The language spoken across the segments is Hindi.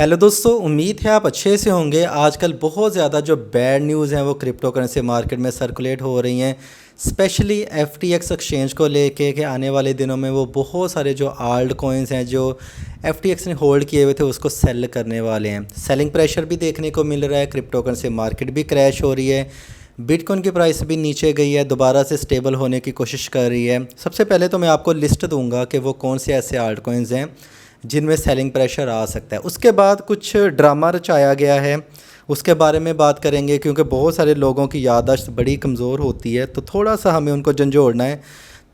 हेलो दोस्तों, उम्मीद है आप अच्छे से होंगे। आजकल बहुत ज़्यादा जो बैड न्यूज़ हैं वो क्रिप्टो करेंसी मार्केट में सर्कुलेट हो रही हैं, स्पेशली FTX एक्सचेंज को लेके कि आने वाले दिनों में वो बहुत सारे जो आल्ट कॉइन्स हैं जो FTX ने होल्ड किए हुए थे उसको सेल करने वाले हैं। सेलिंग प्रेशर भी देखने को मिल रहा है, क्रिप्टो करेंसी मार्केट भी क्रैश हो रही है, बिटकॉइन की प्राइस भी नीचे गई है, दोबारा से स्टेबल होने की कोशिश कर रही है। सबसे पहले तो मैं आपको लिस्ट दूंगा कि वो कौन से ऐसे आल्ट कॉइन्स हैं जिनमें सेलिंग प्रेशर आ सकता है। उसके बाद कुछ ड्रामा रचाया गया है, उसके बारे में बात करेंगे, क्योंकि बहुत सारे लोगों की याददाश्त बड़ी कमज़ोर होती है, तो थोड़ा सा हमें उनको झंझोड़ना है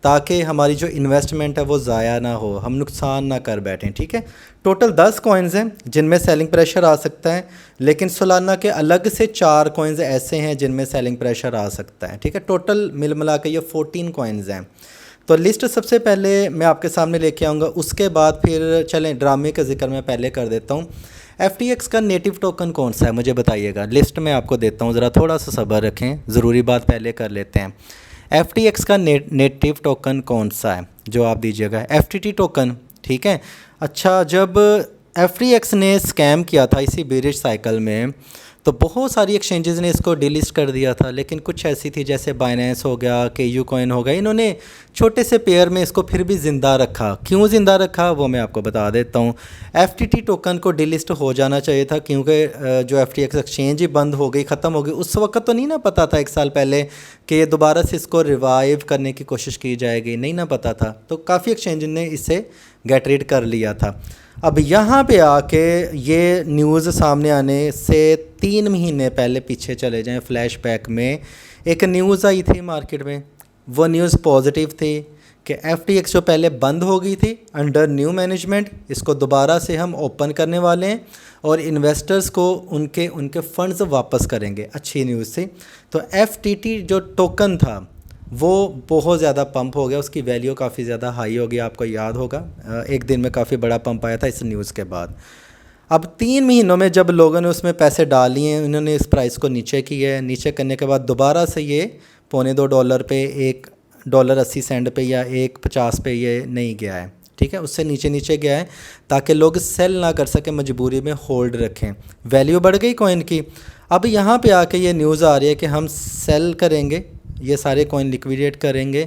ताकि हमारी जो इन्वेस्टमेंट है वो ज़ाया ना हो, हम नुकसान ना कर बैठें। ठीक है, टोटल 10 कॉइन्स हैं जिनमें सेलिंग प्रेशर आ सकता है, लेकिन सोलाना के अलग से 4 कॉइन्स ऐसे हैं जिनमें सेलिंग प्रेशर आ सकता है। ठीक है, टोटल मिल मिला के ये 14 कॉइन्स हैं। तो लिस्ट सबसे पहले मैं आपके सामने लेके आऊँगा, उसके बाद फिर चलें ड्रामे का जिक्र मैं पहले कर देता हूँ। FTX का नेटिव टोकन कौन सा है मुझे बताइएगा, लिस्ट में आपको देता हूँ, ज़रा थोड़ा सा सब्र रखें, ज़रूरी बात पहले कर लेते हैं। FTX का नेटिव टोकन कौन सा है जो आप दीजिएगा, FTT टोकन। ठीक है, अच्छा, जब FTX ने स्कैम किया था इसी बेरिश साइकिल में तो बहुत सारी एक्सचेंजेस ने इसको डिलिस्ट कर दिया था, लेकिन कुछ ऐसी थी जैसे बाइनेंस हो गया, KU कॉइन हो गया, इन्होंने छोटे से पेयर में इसको फिर भी ज़िंदा रखा। क्यों ज़िंदा रखा वो मैं आपको बता देता हूँ। FTT टोकन को डिलिस्ट हो जाना चाहिए था, क्योंकि जो FTX एक्सचेंज ही बंद हो गई, ख़त्म हो गई, उस वक्त तो नहीं ना पता था 1 साल पहले कि दोबारा से इसको रिवाइव करने की कोशिश की जाएगी, नहीं ना पता था। तो काफ़ी एक्सचेंज ने इससे गेट रीड कर लिया था। अब यहाँ पे आके ये न्यूज़ सामने आने से 3 महीने पहले पीछे चले जाएं, फ्लैशबैक में एक न्यूज़ आई थी मार्केट में। वो न्यूज़ पॉजिटिव थी कि FTX जो पहले बंद हो गई थी अंडर न्यू मैनेजमेंट, इसको दोबारा से हम ओपन करने वाले हैं और इन्वेस्टर्स को उनके फंड्स वापस करेंगे। अच्छी न्यूज़ थी। तो FTT जो टोकन था वो बहुत ज़्यादा पंप हो गया, उसकी वैल्यू काफ़ी ज़्यादा हाई हो गई, आपको याद होगा एक दिन में काफ़ी बड़ा पंप आया था इस न्यूज़ के बाद। अब 3 महीनों में जब लोगों ने उसमें पैसे डाल लिए हैं, उन्होंने इस प्राइस को नीचे किया है, नीचे करने के बाद दोबारा से ये $2.25 पे, $1.80 पे या 1.50 पे ये नहीं गया है। ठीक है, उससे नीचे नीचे गया है ताकि लोग सेल ना कर सकें, मजबूरी में होल्ड रखें। वैल्यू बढ़ गई कॉइन की। अब यहाँ पे आके ये न्यूज़ आ रही है कि हम सेल करेंगे, ये सारे कॉइन लिक्विडेट करेंगे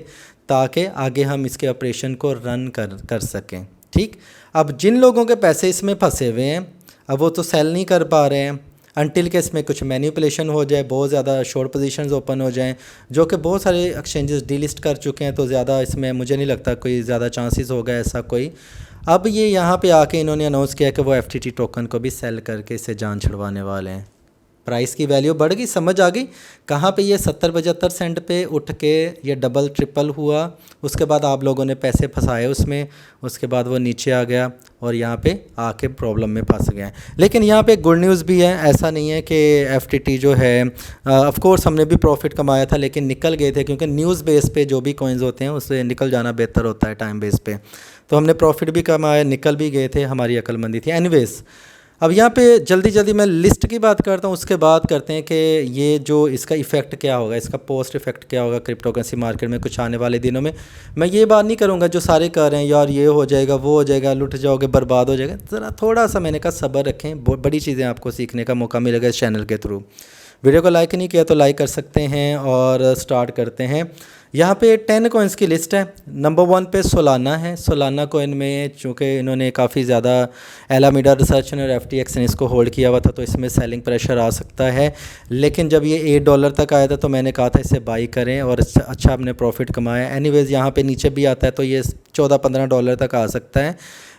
ताकि आगे हम इसके ऑपरेशन को रन कर सकें। ठीक, अब जिन लोगों के पैसे इसमें फंसे हुए हैं अब वो तो सेल नहीं कर पा रहे हैं अनटिल के इसमें कुछ मैनिपुलेशन हो जाए, बहुत ज़्यादा शॉर्ट पोजीशंस ओपन हो जाएं, जो कि बहुत सारे एक्सचेंजेस डीलिस्ट कर चुके हैं। तो ज़्यादा इसमें मुझे नहीं लगता कोई ज़्यादा चांसेस होगा ऐसा कोई। अब ये यहाँ पे आके इन्होंने अनाउंस किया कि वो FTT टोकन को भी सेल करके इससे जान छुड़वाने वाले हैं। प्राइस की वैल्यू बढ़ गई, समझ आ गई कहाँ पे ये 70-75 सेंट पे उठ के ये डबल ट्रिपल हुआ। उसके बाद आप लोगों ने पैसे फंसाए उसमें, उसके बाद वो नीचे आ गया और यहाँ पे आके प्रॉब्लम में फंस गए। लेकिन यहाँ पे गुड न्यूज़ भी है, ऐसा नहीं है कि FTT जो है ऑफ कोर्स हमने भी प्रॉफिट कमाया था लेकिन निकल गए थे, क्योंकि न्यूज़ बेस पे जो भी कॉइन्स होते हैं उससे निकल जाना बेहतर होता है टाइम बेस पे। तो हमने प्रॉफिट भी कमाया, निकल भी गए थे, हमारी अक्लमंदी थी। एनीवेज, अब यहाँ पे जल्दी जल्दी मैं लिस्ट की बात करता हूँ, उसके बाद करते हैं कि ये जो इसका इफ़ेक्ट क्या होगा, इसका पोस्ट इफेक्ट क्या होगा क्रिप्टो करेंसी मार्केट में कुछ आने वाले दिनों में। मैं ये बात नहीं करूँगा जो सारे कर रहे हैं यार ये हो जाएगा वो हो जाएगा, लुट जाओगे, बर्बाद हो जाएगा। ज़रा थोड़ा सा मैंने कहा सब्र रखें, बड़ी चीज़ें आपको सीखने का मौका मिलेगा इस चैनल के थ्रू। वीडियो को लाइक नहीं किया तो लाइक कर सकते हैं और स्टार्ट करते हैं। यहाँ पे 10 कॉइन्स की लिस्ट है। नंबर 1 पे सोलाना है। सोलाना कॉइन में चूँकि इन्होंने काफ़ी ज़्यादा एलामीडा रिसर्च और FTX ने इसको होल्ड किया हुआ था तो इसमें सेलिंग प्रेशर आ सकता है, लेकिन जब ये $8 तक आया था तो मैंने कहा था इसे बाई करें और इससे अच्छा आपने प्रॉफिट कमाया। एनीवेज़ यहाँ पे नीचे भी आता है तो ये $14-15 तक आ सकता है,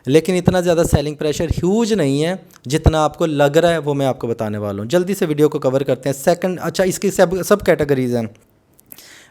लेकिन इतना ज़्यादा सेलिंग प्रेशर ह्यूज नहीं है जितना आपको लग रहा है, वो मैं आपको बताने वाला हूँ। जल्दी से वीडियो को कवर करते हैं। सेकंड, अच्छा, इसकी सब कैटेगरीज हैं।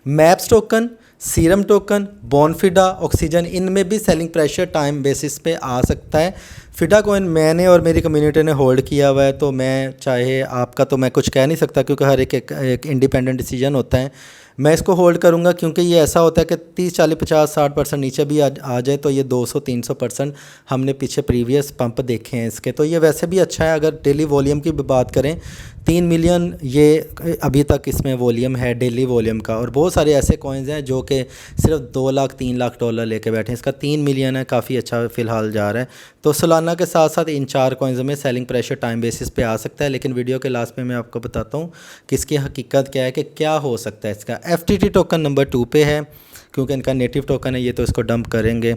Maps token, Serum token, Bonfida, Oxygen, इनमें भी सेलिंग प्रेशर टाइम बेसिस पे आ सकता है। फिडा कॉइन मैंने और मेरी कम्युनिटी ने होल्ड किया हुआ है, तो मैं चाहे आपका तो मैं कुछ कह नहीं सकता क्योंकि हर एक इंडिपेंडेंट डिसीजन होता है। मैं इसको होल्ड करूंगा क्योंकि ये ऐसा होता है कि 30, 40, 50, 60% नीचे भी आ जाए तो ये 200-300% हमने पीछे प्रीवियस पंप देखे हैं इसके, तो ये वैसे भी अच्छा है। अगर डेली वॉल्यूम की भी बात करें 3 मिलियन ये अभी तक इसमें वॉल्यूम है डेली वॉल्यूम का, और बहुत सारे ऐसे कॉइन्स हैं जो कि सिर्फ 2 लाख 3 लाख डॉलर लेके बैठे हैं। इसका 3 मिलियन है, काफ़ी अच्छा फ़िलहाल जा रहा है। तो सालाना के साथ साथ इन 4 कॉइन्स में सेलिंग प्रेशर टाइम बेसिस पे आ सकता है, लेकिन वीडियो के लास्ट में मैं आपको बताता हूँ कि इसकी हकीकत क्या है, कि क्या हो सकता है। इसका FTT टोकन नंबर 2 पे है, क्योंकि इनका नेटिव टोकन है ये, तो इसको डंप करेंगे।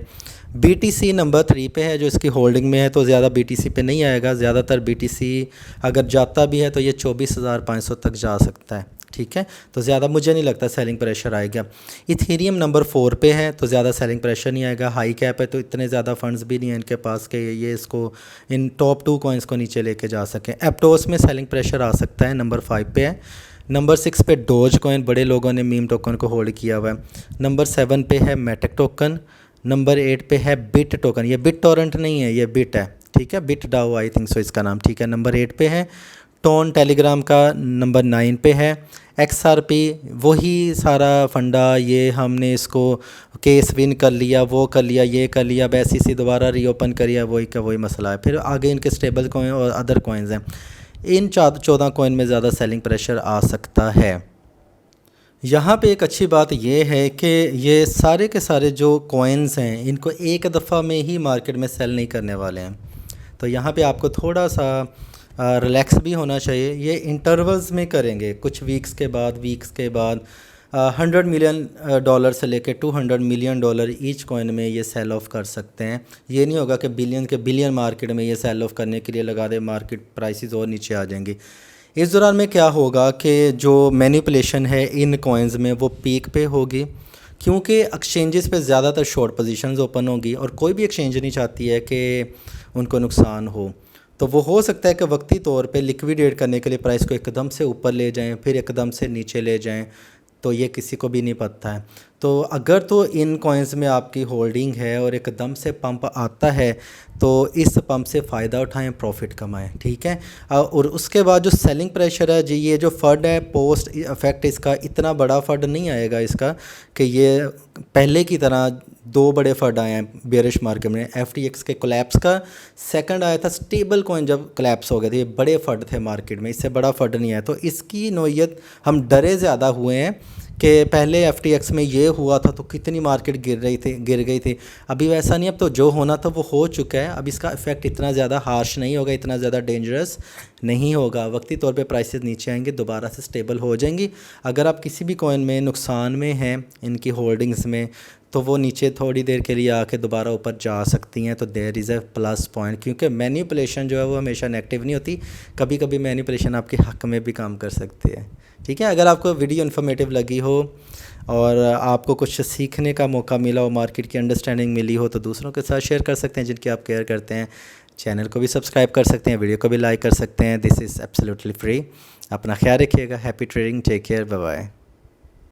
BTC नंबर 3 पे है, जो इसकी होल्डिंग में है, तो ज़्यादा BTC पे नहीं आएगा। ज़्यादातर BTC अगर जाता भी है तो ये 24,500 तक जा सकता है, ठीक है। तो ज़्यादा मुझे नहीं लगता सेलिंग प्रेशर आएगा। इथेरियम नंबर 4 पे है, तो ज़्यादा सेलिंग प्रेशर नहीं आएगा। हाई कैप है, तो इतने ज़्यादा फंड्स भी नहीं हैं इनके पास कि ये इसको इन टॉप 2 कॉइन्स को नीचे लेके जा सकें। एप्टोस में सेलिंग प्रेशर आ सकता है, नंबर 5 पे है। नंबर 6 पे डोज कॉइन, बड़े लोगों ने मीम टोकन को होल्ड किया हुआ है। नंबर 7 पे है मेटेक टोकन। नंबर 8 पे है बिट टोकन, ये बिट टोरेंट नहीं है, ये बिट है, ठीक है, bit DAO I think so इसका नाम, ठीक है। नंबर 8 पे है टोन टेलीग्राम का। नंबर 9 पे है XRP, वही सारा फंडा, ये हमने इसको केस विन कर लिया, वो कर लिया, ये कर लिया, अब SEC दोबारा रीओपन करिए, वही का वही मसला है। फिर आगे इनके स्टेबल कॉइन और अदर कॉइन्स हैं। इन 14 कॉइन में ज़्यादा सेलिंग प्रेशर आ सकता है। यहाँ पे एक अच्छी बात ये है कि ये सारे के सारे जो कॉइन्स हैं इनको एक दफ़ा में ही मार्केट में सेल नहीं करने वाले हैं। तो यहाँ पे आपको थोड़ा सा रिलैक्स भी होना चाहिए। ये इंटरवल्स में करेंगे, कुछ वीक्स के बाद 100 मिलियन डॉलर से लेके 200 मिलियन डॉलर ईच कॉइन में ये सेल ऑफ कर सकते हैं। ये नहीं होगा कि बिलियन के बिलियन मार्केट में ये सेल ऑफ करने के लिए लगा दे, मार्केट प्राइसेस और नीचे आ जाएंगी। इस दौरान में क्या होगा कि जो मैनिपुलेशन है इन कॉइन्स में वो पीक पे होगी, क्योंकि एक्सचेंजेस पे ज़्यादातर शॉर्ट पोजीशंस ओपन होगी, और कोई भी एक्सचेंज नहीं चाहती है कि उनको नुकसान हो। तो वो हो सकता है कि वक्ती तौर पे लिक्विडेट करने के लिए प्राइस को एकदम से ऊपर ले जाएं, फिर एकदम से नीचे ले जाएं, तो ये किसी को भी नहीं पता है। तो अगर तो इन कॉइन्स में आपकी होल्डिंग है और एकदम से पंप आता है, तो इस पंप से फ़ायदा उठाएं, प्रॉफिट कमाएं, ठीक है। और उसके बाद जो सेलिंग प्रेशर है जी, ये जो फंड है पोस्ट इफेक्ट, इसका इतना बड़ा फंड नहीं आएगा इसका, कि ये पहले की तरह 2 बड़े फंड आए हैं बेरिश मार्केट में। FTX के कोलैप्स का सेकंड आया था स्टेबल कॉइन, जब कोलैप्स हो गए थे, ये बड़े फंड थे मार्केट में, इससे बड़ा फंड नहीं आया। तो इसकी नोयत हम डरे ज़्यादा हुए हैं कि पहले FTX में ये हुआ था तो कितनी मार्केट गिर गई थी। अभी वैसा नहीं, अब तो जो होना था वो हो चुका है। अब इसका इफ़ेक्ट इतना ज़्यादा हार्श नहीं होगा, इतना ज़्यादा डेंजरस नहीं होगा। वक्ती तौर पे प्राइसेस नीचे आएंगे, दोबारा से स्टेबल हो जाएंगी। अगर आप किसी भी कॉइन में नुकसान में हैं इनकी होल्डिंग्स में, तो वो नीचे थोड़ी देर के लिए आके दोबारा ऊपर जा सकती हैं। तो there is a plus point, क्योंकि मैनिपुलेशन जो है वो हमेशा नेगेटिव नहीं होती, कभी कभी मैनिपुलेशन आपके हक़ में भी काम कर सकती है, ठीक है। अगर आपको वीडियो इन्फॉर्मेटिव लगी हो और आपको कुछ सीखने का मौका मिला हो, मार्केट की अंडरस्टैंडिंग मिली हो, तो दूसरों के साथ शेयर कर सकते हैं जिनकी आप केयर करते हैं। चैनल को भी सब्सक्राइब कर सकते हैं, वीडियो को भी लाइक कर सकते हैं। This is absolutely free. अपना ख्याल रखिएगा। Happy trading, take care, bye bye.